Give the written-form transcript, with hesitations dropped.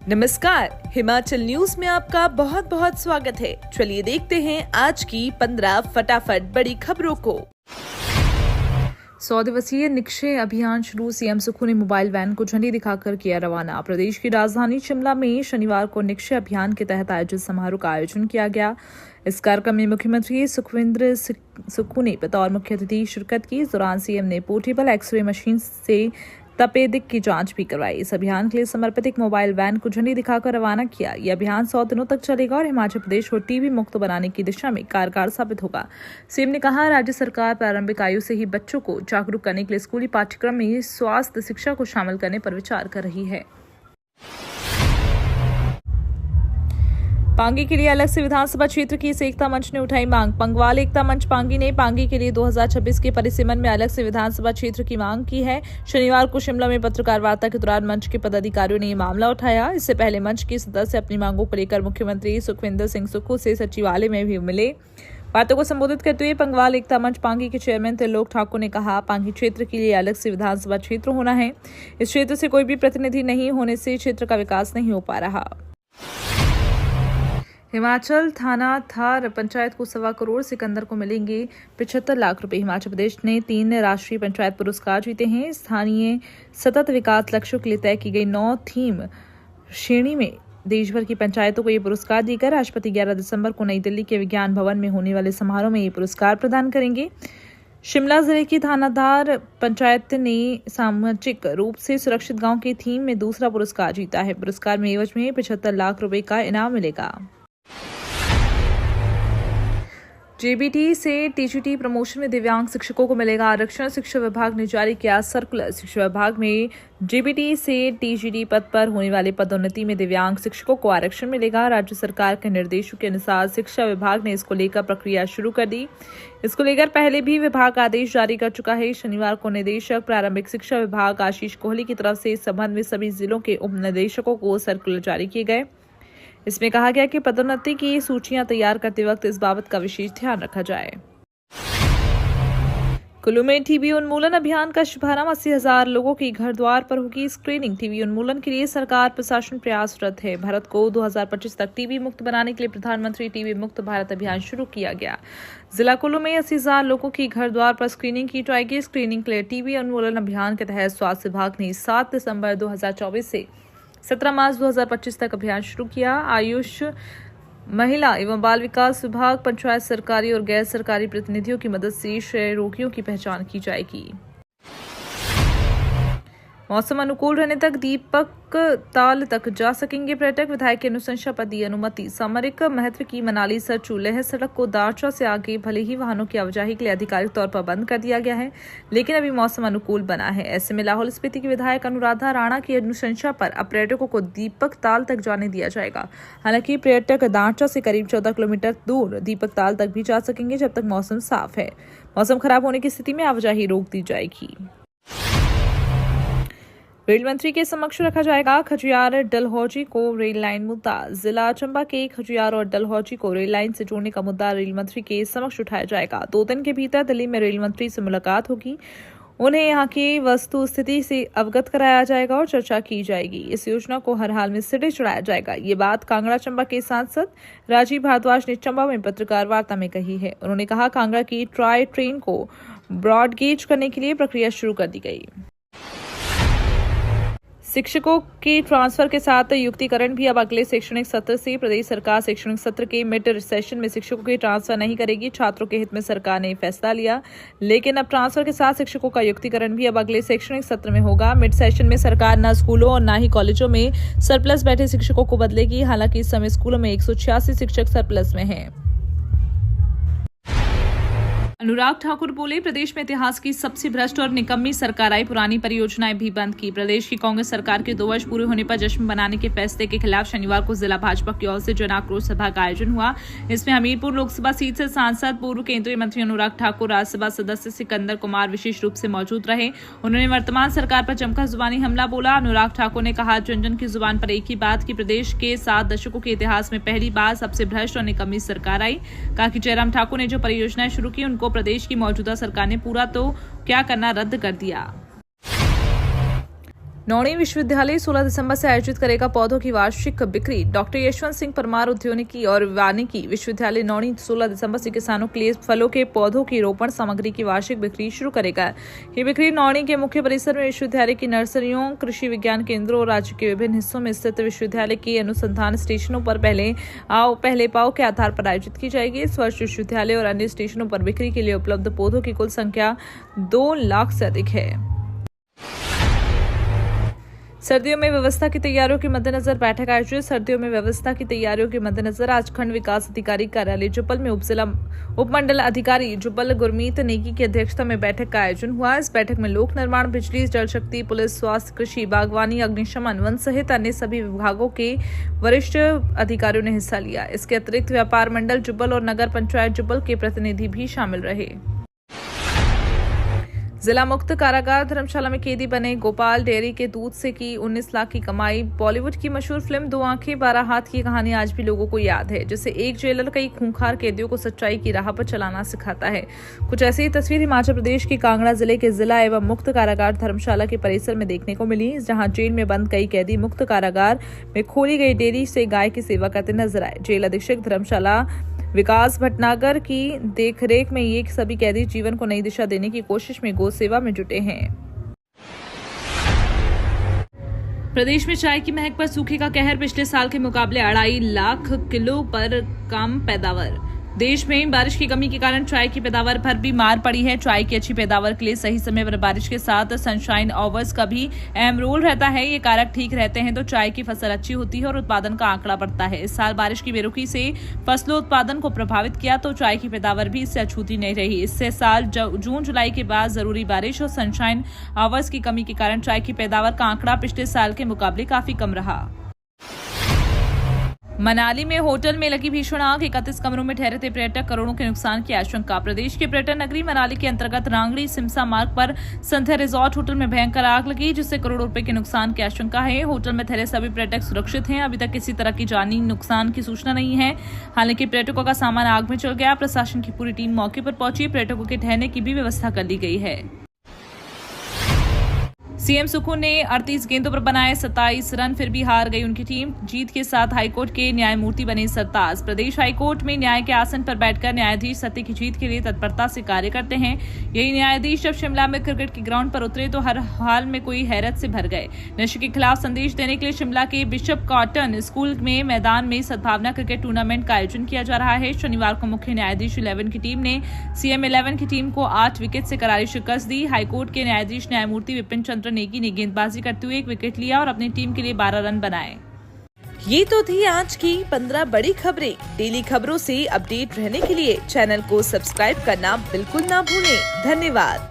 नमस्कार, हिमाचल न्यूज में आपका बहुत बहुत स्वागत है। चलिए देखते हैं आज की 15 फटाफट बड़ी खबरों को। 100 दिवसीय निक्षय अभियान शुरू, सीएम सुक्खू ने मोबाइल वैन को झंडी दिखाकर किया रवाना। प्रदेश की राजधानी शिमला में शनिवार को निक्षय अभियान के तहत आयोजित समारोह का आयोजन किया गया। इस कार्यक्रम में मुख्यमंत्री सुखविंदर सुक्खू ने बतौर मुख्य अतिथि शिरकत की। इस दौरान सीएम ने पोर्टेबल एक्सरे मशीन से तपेदिक की जांच भी करवाई। इस अभियान के लिए समर्पित एक मोबाइल वैन को झंडी दिखाकर रवाना किया। यह अभियान 100 दिनों तक चलेगा और हिमाचल प्रदेश को टीबी मुक्त बनाने की दिशा में कारगर साबित होगा। सीएम ने कहा, राज्य सरकार प्रारंभिक आयु से ही बच्चों को जागरूक करने के लिए स्कूली पाठ्यक्रम में स्वास्थ्य शिक्षा को शामिल करने पर विचार कर रही है। पांगी के लिए अलग से विधानसभा क्षेत्र की एकता मंच ने उठाई मांग। पंगवाल एकता मंच पांगी ने पांगी के लिए 2026 के परिसीमन में अलग से विधानसभा क्षेत्र की मांग की है। शनिवार को शिमला में पत्रकार वार्ता के दौरान मंच के पदाधिकारियों ने ये मामला उठाया। इससे पहले मंच के सदस्य अपनी मांगों को लेकर मुख्यमंत्री सुखविंदर सिंह सुक्खू से सचिवालय में भी मिले। बातों को संबोधित करते हुए पंगवाल एकता मंच पांगी के चेयरमैन त्रिलोक ठाकुर ने कहा, पांगी क्षेत्र के लिए अलग से विधानसभा क्षेत्र होना है। इस क्षेत्र से कोई भी प्रतिनिधि नहीं होने से क्षेत्र का विकास नहीं हो पा रहा। हिमाचल थाना थार पंचायत को 1.25 करोड़, सिकंदर को मिलेंगे 75 लाख रुपए। हिमाचल प्रदेश ने 3 राष्ट्रीय पंचायत पुरस्कार जीते हैं। स्थानीय सतत विकास लक्ष्यों के लिए तय की गई 9 थीम श्रेणी में देश भर की पंचायतों को ये पुरस्कार देकर राष्ट्रपति 11 दिसंबर को नई दिल्ली के विज्ञान भवन में होने वाले समारोह में ये पुरस्कार प्रदान करेंगे। शिमला जिले की थानाधार पंचायत ने सामाजिक रूप से सुरक्षित गांव की थीम में दूसरा पुरस्कार जीता है। पुरस्कार में एवज में 75 लाख रुपए का इनाम मिलेगा। जेबीटी से टीजीटी प्रमोशन में दिव्यांग शिक्षकों को मिलेगा आरक्षण। शिक्षा विभाग ने जारी किया सर्कुलर। शिक्षा विभाग में जेबीटी से टीजीटी पद पर होने वाले पदोन्नति में दिव्यांग शिक्षकों को आरक्षण मिलेगा। राज्य सरकार के निर्देशों के अनुसार शिक्षा विभाग ने इसको लेकर प्रक्रिया शुरू कर दी। इसको लेकर पहले भी विभाग आदेश जारी कर चुका है। शनिवार को निदेशक प्रारंभिक शिक्षा विभाग आशीष कोहली की तरफ से इस संबंध में सभी जिलों के उप निदेशकों को सर्कुलर जारी किए गए। इसमें कहा गया कि पदोन्नति की सूचियां तैयार करते वक्त इस बाबत का विशेष ध्यान रखा जाए। कुल्लू में टीबी उन्मूलन अभियान का शुभारंभ। 80,000 लोगों की घर द्वार पर होगी स्क्रीनिंग। टीबी उन्मूलन के लिए सरकार प्रशासन प्रयासरत है। भारत को 2025 तक टीबी मुक्त बनाने के लिए प्रधानमंत्री टीबी मुक्त भारत अभियान शुरू किया गया। जिला कुल्लू में 80,000 लोगों की घर द्वार पर स्क्रीनिंग की जाएगी। स्क्रीनिंग के लिए टीबी उन्मूलन अभियान के तहत स्वास्थ्य विभाग ने 7 दिसंबर 2024 से 17 मार्च 2025 तक अभियान शुरू किया। आयुष, महिला एवं बाल विकास विभाग, पंचायत, सरकारी और गैर सरकारी प्रतिनिधियों की मदद से क्षय रोगियों की पहचान की जाएगी। मौसम अनुकूल रहने तक दीपक ताल तक जा सकेंगे पर्यटक। विधायक की अनुशंसा पर दी अनुमति। सामरिक महत्व की मनाली सरचू लेह सड़क को दारचा से आगे भले ही वाहनों की आवाजाही के लिए आधिकारिक तौर पर बंद कर दिया गया है, लेकिन अभी मौसम अनुकूल बना है। ऐसे में लाहौल स्पीति की विधायक अनुराधा राणा की अनुशंसा पर अब पर्यटकों को दीपक ताल तक जाने दिया जाएगा। हालांकि पर्यटक दारचा से करीब 14 किलोमीटर दूर दीपक ताल तक भी जा सकेंगे जब तक मौसम साफ है। मौसम खराब होने की स्थिति में आवाजाही रोक दी जाएगी। रेल मंत्री के समक्ष रखा जाएगा खजियार डलहौजी को रेल लाइन मुद्दा। जिला चंबा के खजियार और डलहौजी को रेल लाइन से जोड़ने का मुद्दा रेल मंत्री के समक्ष उठाया जाएगा। 2 दिन के भीतर दिल्ली में रेल मंत्री से मुलाकात होगी। उन्हें यहाँ की वस्तु स्थिति से अवगत कराया जाएगा और चर्चा की जाएगी। इस योजना को हर हाल में सिरे चढ़ाया जाएगा। ये बात कांगड़ा चंबा के सांसद राजीव भारद्वाज ने चंबा में पत्रकार वार्ता में कही है। उन्होंने कहा, कांगड़ा की ट्राई ट्रेन को ब्रॉडगेज करने के लिए प्रक्रिया शुरू कर दी गई। शिक्षकों के ट्रांसफर के साथ युक्तिकरण भी अब अगले शैक्षणिक सत्र से। प्रदेश सरकार शैक्षणिक सत्र के मिड सेशन में शिक्षकों के ट्रांसफर नहीं करेगी। छात्रों के हित में सरकार ने फैसला लिया, लेकिन अब ट्रांसफर के साथ शिक्षकों का युक्तिकरण भी अब अगले शैक्षणिक सत्र में होगा। मिड सेशन में सरकार न स्कूलों और न ही कॉलेजों में सरप्लस बैठे शिक्षकों को बदलेगी। हालांकि इस समय स्कूलों में 186 शिक्षक सरप्लस में हैं। अनुराग ठाकुर बोले, प्रदेश में इतिहास की सबसे भ्रष्ट और निकम्मी सरकार आई। पुरानी परियोजनाएं भी बंद की। प्रदेश की कांग्रेस सरकार के 2 वर्ष पूरे होने पर जश्न मनाने के फैसले के खिलाफ शनिवार को जिला भाजपा की ओर से जन आक्रोश सभा का आयोजन हुआ। इसमें हमीरपुर लोकसभा सीट से सांसद पूर्व केंद्रीय मंत्री अनुराग ठाकुर, राज्यसभा सदस्य सिकंदर कुमार विशेष रूप से मौजूद रहे। उन्होंने वर्तमान सरकार पर जमकर जुबानी हमला बोला। अनुराग ठाकुर ने कहा, जन जन की जुबान पर एक ही बात कि प्रदेश के 7 दशकों के इतिहास में पहली बार सबसे भ्रष्ट और निकम्मी सरकार आई। कहा कि जयराम ठाकुर ने जो परियोजनाएं शुरू की उनको प्रदेश की मौजूदा सरकार ने पूरा तो क्या करना रद्द कर दिया। नौणी विश्वविद्यालय 16 दिसंबर से आयोजित करेगा पौधों की वार्षिक बिक्री। डॉक्टर यशवंत सिंह परमार उद्यानिकी और वानिकी विश्वविद्यालय नौणी 16 दिसंबर से किसानों के लिए फलों के पौधों की रोपण सामग्री की वार्षिक बिक्री शुरू करेगा। ये बिक्री नौणी के मुख्य परिसर में विश्वविद्यालय की नर्सरियों, कृषि विज्ञान केंद्रों और राज्य के विभिन्न हिस्सों में स्थित विश्वविद्यालय के अनुसंधान स्टेशनों पर पहले पाव के आधार पर आयोजित की जाएगी। इस वर्ष विश्वविद्यालय और अन्य स्टेशनों पर बिक्री के लिए उपलब्ध पौधों की कुल संख्या 2 लाख से अधिक है। सर्दियों में व्यवस्था की तैयारियों के मद्देनजर बैठक आयोजित। सर्दियों में व्यवस्था की तैयारियों के मद्देनजर आज खंड विकास अधिकारी कार्यालय जुब्बल में उपमंडल अधिकारी जुब्बल गुरमीत नेगी की अध्यक्षता में बैठक का आयोजन हुआ। इस बैठक में लोक निर्माण, बिजली, जल शक्ति, पुलिस, स्वास्थ्य, कृषि, बागवानी, अग्निशमन, वन सहित अन्य सभी विभागों के वरिष्ठ अधिकारियों ने हिस्सा लिया। इसके अतिरिक्त व्यापार मंडल जुब्बल और नगर पंचायत जुब्बल के प्रतिनिधि भी शामिल रहे। जिला मुक्त कारागार धर्मशाला में कैदी बने गोपाल डेयरी के दूध से की 19 लाख की कमाई। बॉलीवुड की मशहूर फिल्म 2 आंखें 12 हाथ की कहानी आज भी लोगों को याद है, जिसे एक जेलर कई खूंखार कैदियों को सच्चाई की राह पर चलाना सिखाता है। कुछ ऐसी तस्वीर हिमाचल प्रदेश के कांगड़ा जिले के जिला एवं मुक्त कारागार धर्मशाला के परिसर में देखने को मिली, जहां जेल में बंद कई कैदी मुक्त कारागार में खोली गई डेयरी से गाय की सेवा करते नजर आए। जेल अधीक्षक धर्मशाला विकास भटनागर की देखरेख में ये सभी कैदी जीवन को नई दिशा देने की कोशिश में गौ सेवा में जुटे हैं। प्रदेश में चाय की महक पर सूखे का कहर। पिछले साल के मुकाबले 2.5 लाख किलो पर कम पैदावार। देश में बारिश की कमी के कारण चाय की पैदावार पर भी मार पड़ी है। चाय की अच्छी पैदावार के लिए सही समय पर बारिश के साथ सनशाइन आवर्स का भी अहम रोल रहता है। ये कारक ठीक रहते हैं तो चाय की फसल अच्छी होती है और उत्पादन का आंकड़ा बढ़ता है। इस साल बारिश की बेरुखी से फसलों उत्पादन को प्रभावित किया तो चाय की पैदावार भी इससे अछूती नहीं रही। इससे साल जून जुलाई के बाद जरूरी बारिश और सनशाइन आवर्स की कमी के कारण चाय की पैदावार का आंकड़ा पिछले साल के मुकाबले काफी कम रहा। मनाली में होटल में लगी भीषण आग। 31 कमरों में ठहरे थे पर्यटक, करोड़ों के नुकसान की आशंका। प्रदेश के पर्यटन नगरी मनाली के अंतर्गत रांगड़ी सिमसा मार्ग पर संध्या रिजॉर्ट होटल में भयंकर आग लगी, जिससे करोड़ों रुपए के नुकसान की आशंका है। होटल में ठहरे सभी पर्यटक सुरक्षित हैं। अभी तक किसी तरह की जानी नुकसान की सूचना नहीं है। हालांकि पर्यटकों का सामान आग में जल गया। प्रशासन की पूरी टीम मौके पर पहुंची। पर्यटकों के ठहरने की भी व्यवस्था कर ली गई है। सीएम सुखू ने 38 गेंदों पर बनाए 27 रन, फिर भी हार गई उनकी टीम। जीत के साथ हाईकोर्ट के न्यायमूर्ति बने सरताज। प्रदेश हाईकोर्ट में न्याय के आसन पर बैठकर न्यायाधीश सत्य की जीत के लिए तत्परता से कार्य करते हैं। यही न्यायाधीश जब शिमला में क्रिकेट के ग्राउंड पर उतरे तो हर हाल में कोई हैरत से भर गए। नशे के खिलाफ संदेश देने के लिए शिमला के बिशप कॉटन स्कूल में मैदान में सद्भावना क्रिकेट टूर्नामेंट का आयोजन किया जा रहा है। शनिवार को मुख्य न्यायाधीश 11 की टीम ने सीएम 11 की टीम को 8 विकेट से करारी शिकस्त दी। हाईकोर्ट के न्यायाधीश न्यायमूर्ति विपिन चंद्र नेगी ने गेंदबाजी करते हुए 1 विकेट लिया और अपनी टीम के लिए 12 रन बनाए। ये तो थी आज की 15 बड़ी खबरें। डेली खबरों से अपडेट रहने के लिए चैनल को सब्सक्राइब करना बिल्कुल ना भूलें। धन्यवाद।